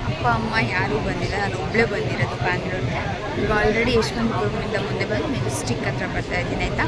ಅಪ್ಪ ಅಮ್ಮ ಯಾರೂ ಬಂದಿಲ್ಲ, ನಾನು ಒಬ್ಬಳೇ ಬಂದಿರೋದು ಬ್ಯಾಂಗ್ಳೂರಿಗೆ. ಈಗ ಆಲ್ರೆಡಿ ಯಶವಂತಪುರದಿಂದ ಮುಂದೆ ಬಂದು ಮೆಜೆಸ್ಟಿಕ್ ಹತ್ರ ಬರ್ತಾ ಇದ್ದೀನಿ ಆಯಿತಾ.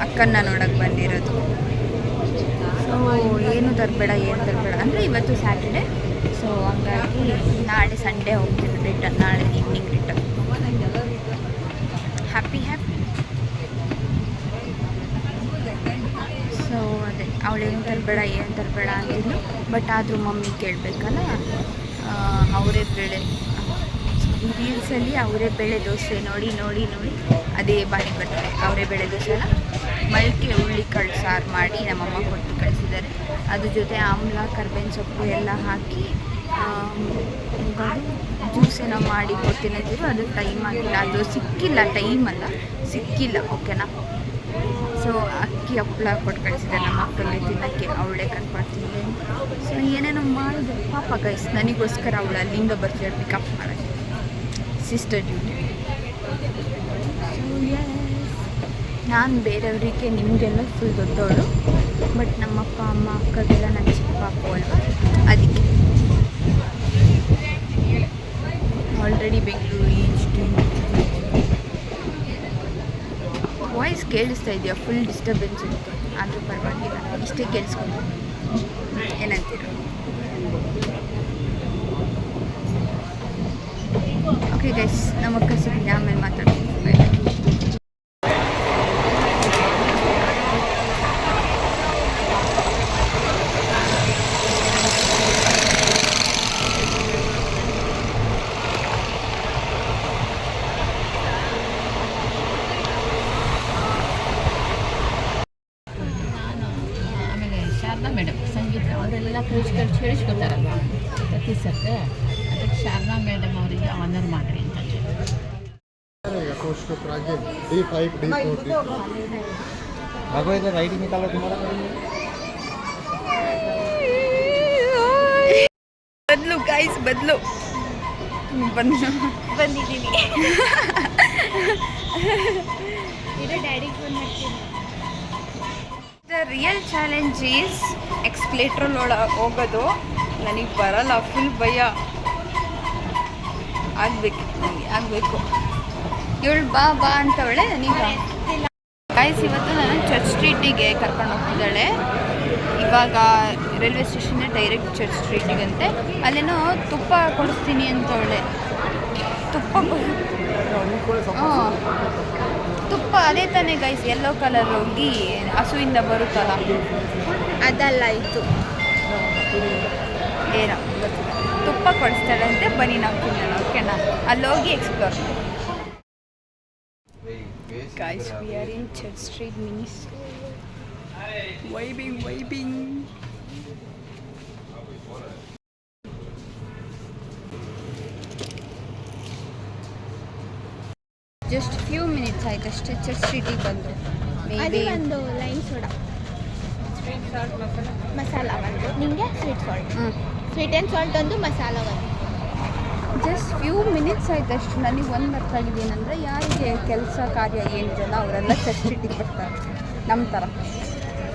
ಅಕ್ಕನ್ನ ನೋಡೋಕ್ಕೆ ಬಂದಿರೋದು. ಸೊ ಏನು ತರಬೇಡ ಅಂದರೆ ಇವತ್ತು ಸ್ಯಾಟರ್ಡೆ, ಸೊ ಹಂಗಾಗಿ ನಾಳೆ ಸಂಡೇ ಹೋಗ್ತೀನಿ ರಿಟರ್ನ್, ನಾಳೆ ಈವ್ನಿಂಗ್ ರಿಟರ್ನ್. ಹ್ಯಾಪಿ. ಸೊ ಅದೇ ಅವಳೇನು ತರಬೇಡ ಅಂತಿದ್ಲು. ಬಟ್ ಆದರೂ ಮಮ್ಮಿ ಕೇಳಬೇಕಲ್ಲ, ಅವರೇ ಬೇಳೆ ರೀಲ್ಸಲ್ಲಿ ಅವರೇ ಬೇಳೆ ದೋಸೆ ನೋಡಿ ಅದೇ ಬಾಯಿ ಬರ್ತದೆ. ಅವರೇ ಬೇಳೆ ದೋಸೆ ಅಲ್ಲ, ಮಲ್ಕೆ ಹುಳ್ಳಿಕಾಳು ಸಾರು ಮಾಡಿ ನಮ್ಮಮ್ಮ ಕೊಟ್ಟು ಕಳಿಸಿದ್ದಾರೆ. ಅದ್ರ ಜೊತೆ ಆಮ್ಲ, ಕರ್ಬೇವಿನ ಸೊಪ್ಪು ಎಲ್ಲ ಹಾಕಿ ಜ್ಯೂಸ್ ಏನೋ ಮಾಡಿ ಕೊಡ್ತೀನಿ ಅಂತಿದ್ರು. ಅದು ಟೈಮ್ ಆಗಿಲ್ಲ, ಅದು ಸಿಕ್ಕಿಲ್ಲ ಓಕೆನಾ. ಸೊ ಅಕ್ಕಿ ಹಪ್ಪಳ ಕೊಟ್ಟು ಕಳಿಸಿದೆ ನಮ್ಮ ಅಕ್ಕನಿಗೆ ತಿನ್ನೋಕ್ಕೆ, ಅವಳೇ ಕನ್ಕೊಡ್ತೀನಿ. ಸೊ ಏನೇನೋ ಮಾಡಿದೆ ಪಾಪ ಗೈಸ್, ನನಗೋಸ್ಕರ ಅವಳು ಅಲ್ಲಿಂದ ಬರ್ತಿದ್ದಾಳೆ ಪಿಕಪ್ ಮಾಡೋಕ್ಕೆ, ಸಿಸ್ಟರ್ ಡ್ಯೂಟಿ. ಸೊ ನಾನು ಬೇರೆಯವರಿಗೆ ನಿಮಗೆಲ್ಲ ಫುಲ್ ದೊಡ್ಡವಳು, ಬಟ್ ನಮ್ಮಪ್ಪ ಅಮ್ಮ ಅಕ್ಕಗೆಲ್ಲ ನನ್ನ ಚಿಕ್ಕ ಪಾಪು ಅಲ್ವಾ, ಅದಕ್ಕೆ. ಆಲ್ರೆಡಿ ಬೆಂಗಳೂರು ವಾಯ್ಸ್ ಕೇಳಿಸ್ತಾ ಇದೆಯಾ? ಫುಲ್ ಡಿಸ್ಟರ್ಬೆನ್ಸ್ ಇರುತ್ತೆ, ಆದರೂ ಪರವಾಗಿಲ್ಲ, ಇಷ್ಟೇ ಕೇಳಿಸ್ಕೊಂಡು ಏನಂತೀರ? ಓಕೆ ಗೈಸ್, ನಮ್ಮ ಅಕ್ಕ ಸಿಗ್ತೀನಿ, ಆಮೇಲೆ ಮಾತಾಡ್ತೀನಿ. ಬೈ. ಮೇಡಮ್ ಸಂಗೀತ ಅವರೆಲ್ಲ ಕೇಳಿಸ್ಕೊತಾರಲ್ವ ಪ್ರತಿ ಸರ್ತೆ, ಅದಕ್ಕೆ ಶಾರದಾ ಮೇಡಮ್ ಅವರಿಗೆ ಆನರ್ ಮಾಡಿರಿ ಅಂತ. ಬದಲು ಗೈಸ್, ಬಂದಿದ್ದೀನಿ. ಡ್ಯಾಡಿಗೆ ಫೋನ್ ಮಾಡ್ತೀನಿ. ದ ರಿಯಲ್ ಚಾಲೆಂಜ್ ಈಸ್ ಎಕ್ಸ್ಪ್ಲೇಟ್ರಲ್ಲೊಳಗೆ ಹೋಗೋದು. ನನಗೆ ಬರಲ್ಲ, ಫುಲ್ ಭಯ. ಆಗಬೇಕು ಇವಳು ಬಾ ಅಂತವಳೆ. ನನಗೆ ಗೈಸ್ ಇವತ್ತು ನಾನು ಚರ್ಚ್ ಸ್ಟ್ರೀಟಿಗೆ ಕರ್ಕೊಂಡು ಹೋಗ್ತಿದ್ದಾಳೆ. ಇವಾಗ ರೈಲ್ವೆ ಸ್ಟೇಷನ್ನೇ ಡೈರೆಕ್ಟ್ ಚರ್ಚ್ ಸ್ಟ್ರೀಟಿಗಂತೆ. ಅಲ್ಲೇನೋ ತುಪ್ಪ ಕೊಡಿಸ್ತೀನಿ ಅಂತವಳೆ. ತುಪ್ಪ ಅದೇ ತಾನೇ ಗೈಸ್, ಯೆಲ್ಲೋ ಕಲರ್ ಹೋಗಿ ಹಸುವಿಂದ ಬರುತ್ತಲ್ಲ, ಅದಲ್ಲ ಇತ್ತು ಏನೋ ತುಪ್ಪ ಕೊಡಿಸ್ತಾಳಂತೆ. ಬನ್ನಿ ನಾವು ತಿನ್ನೋಣ, ಓಕೆನಾ? ಅಲ್ಲೋಗಿ ಎಕ್ಸ್ಪ್ಲೋರ್ ಮಾಡಿ. Guys, we are in Church Street minis. Vibing. Just few minutes ಆಯ್ತು ಅಷ್ಟೇ ಚರ್ಚ್ ಸ್ಟ್ರೀಟಿಗೆ ಬಂದು. ಮೇಬಿ ಒಂದು ಲೈನ್ ಸೋಡಾ, ಮಸಾಲ ಒಂದು, ನಿಮಗೆ sweet salt, sweet and salt ಒಂದು, ಮಸಾಲ ಒಂದು. ಜಸ್ಟ್ ಫ್ಯೂ ಮಿನಿಟ್ಸ್ ಆಯ್ತು ಅಷ್ಟು. ನನಗೆ ಒಂದು ಅರ್ಥ ಆಗಿದೆ ಏನಂದರೆ, ಯಾರಿಗೆ ಕೆಲಸ ಕಾರ್ಯ ಏನಿರಲ್ಲ ಅವರೆಲ್ಲ ಚರ್ಚ್ ಸ್ಟ್ರೀಟಿಗೆ ಬರ್ತಾರೆ. ನಮ್ಮ ಥರ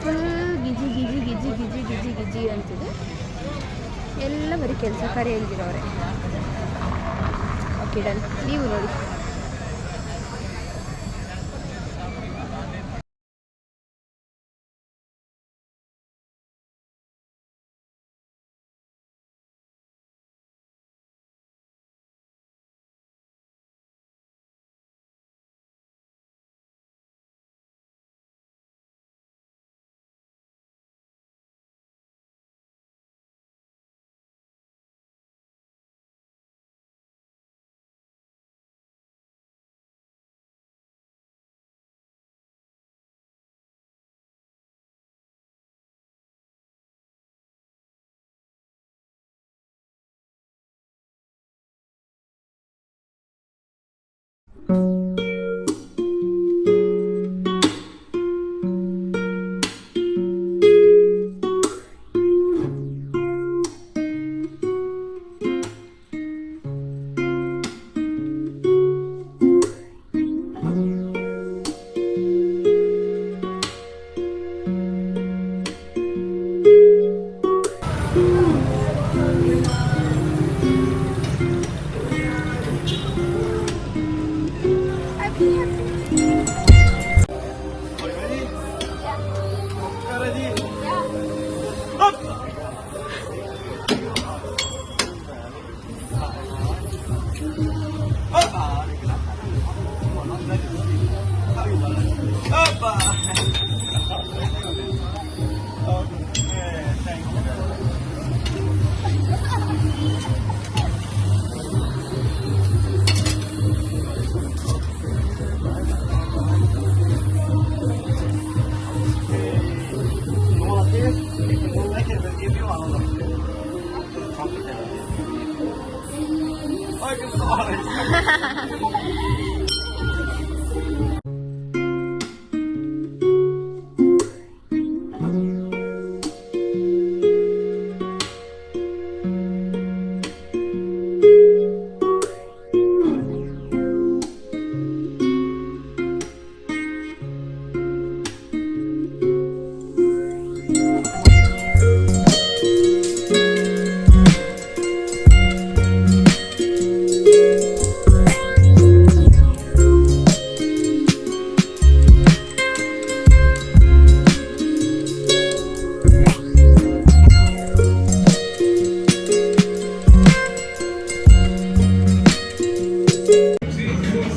ಫುಲ್ ಗಿಜಿ ಅಂತಿದೆ. ಎಲ್ಲ ಬರೀ ಕೆಲಸ ಕಾರ್ಯ ಇಲ್ದಿರೋರೆ. ಓಕೆ ಡನ್, ನೀವು ನೋಡಿ.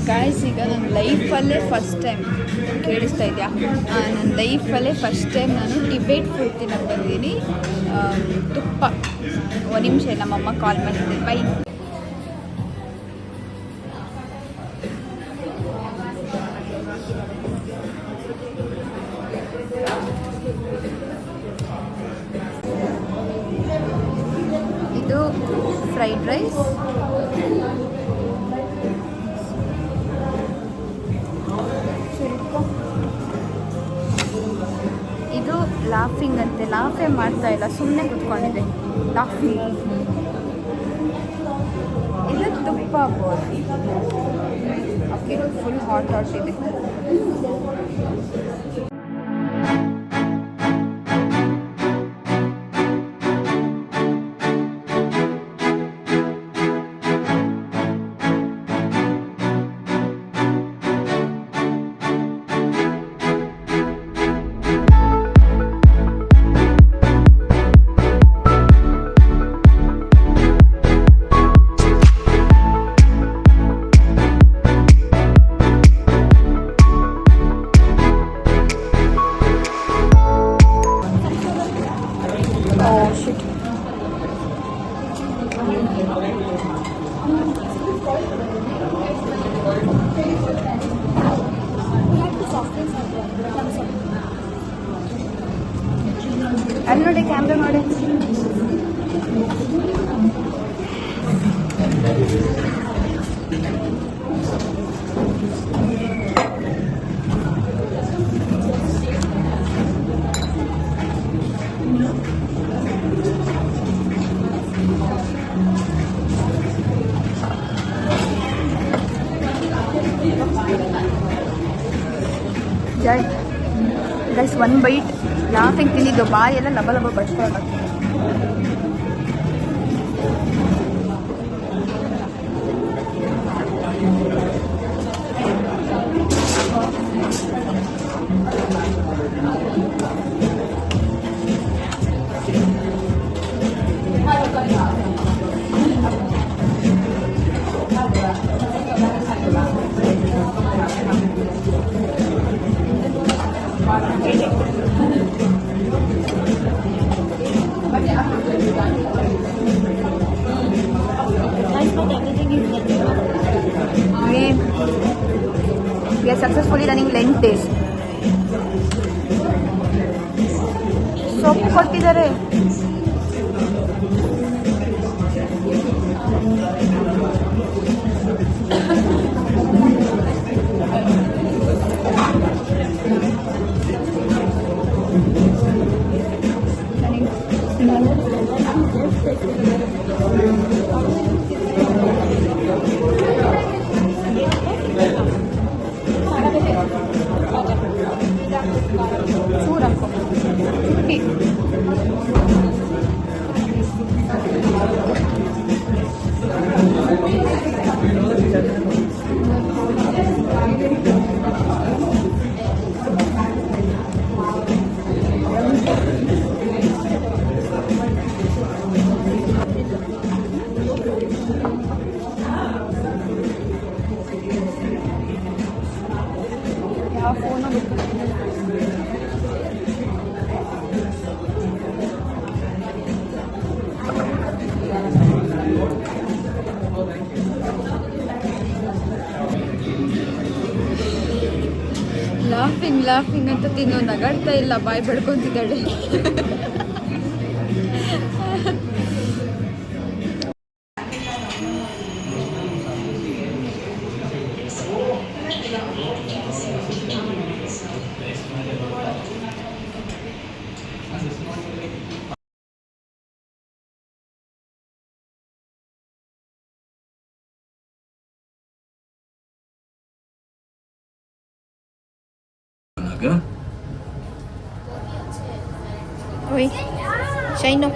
ಗಾಯ್ಸ್, ಈಗ ನನ್ನ ಲೈಫಲ್ಲೇ ಫಸ್ಟ್ ಟೈಮ್ ಕೇಳಿಸ್ತಾ ಇದೆಯಾ, ನನ್ನ ಲೈಫಲ್ಲೇ ಫಸ್ಟ್ ಟೈಮ್ ನಾನು ಟಿಬೇಟ್ ಫುಡ್ ತಿನ್ನೋಕ್ಕೆ ಬಂದಿದ್ದೀನಿ. ತುಪ್ಪ. ಒಂದು ನಿಮಿಷ, ನಮ್ಮಮ್ಮ ಕಾಲ್ ಮಾಡ್ತಿದ್ದೆ. ಬೈ. ಇದು ಫ್ರೈಡ್ ರೈಸ್, ಇದು ಲಾಫಿಂಗ್ ಅಂತೆ. ಲಾಫೇ ಮಾಡ್ತಾ ಇಲ್ಲ, ಸುಮ್ಮನೆ ಕುತ್ಕೊಂಡಿದೆ. ಲಾಫಿಂಗ್. ಇದು ತುಪ್ಪ ಬೋಲ್. ಓಕೆ, ಫುಲ್ ಹಾಟ್ ಇದೆ. ಅಲ್ಲಿ ನೋಡಿ, ಕ್ಯಾಮ್ರಾ ನೋಡಿ. ಗೈಸ್, ಒನ್ ಬೈಟ್ ಲಾಫಿಂಗ್ ತಿಂದಿದ್ದು, ಬಾಯಿ ಎಲ್ಲ ಲಬ ಲಬ ಬಚ್ಕೊಳ್ಳೋದು. We are successfully running Lent days. ಸೊಪ್ಪು ಕೊಟ್ಟಿದ್ದಾರೆ. ಚೂರಕ್ಕೋ ಚುಟ್ಟಿ. ಯಾವ ಫೋನು ಲಾಫಿಂಗ್ ಅಂತ ತಿನ್ನೋ, ನಗಾಡ್ತಾ ಇಲ್ಲ, ಬಾಯಿ ಬಡ್ಕೊಂತಿದ್ದಾಳೆ. ಈಗ ಓಯ್ ಶೈನು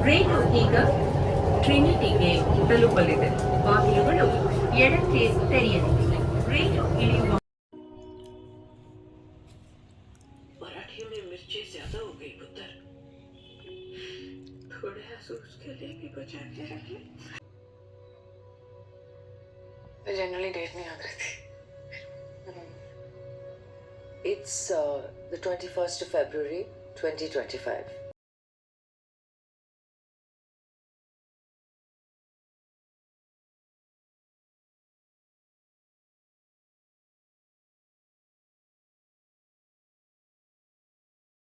ರೈಲು ಈಗ ಟ್ರಿನಿಟಿಗೆ ತಲುಪಲಿದೆ. ಬಾಗಿಲುಗಳು ಎಡಕ್ಕೆ ತೆರೆಯಲಿವೆ. ರೈಲು ಇಳಿಯುವ पराठे में मिर्ची ज्यादा हो गई पुत्र, थोड़े असूस के लिए भी बचा के रख ले। मैं जनरली डेट नहीं याद रहती। It's the 21st of February 2025.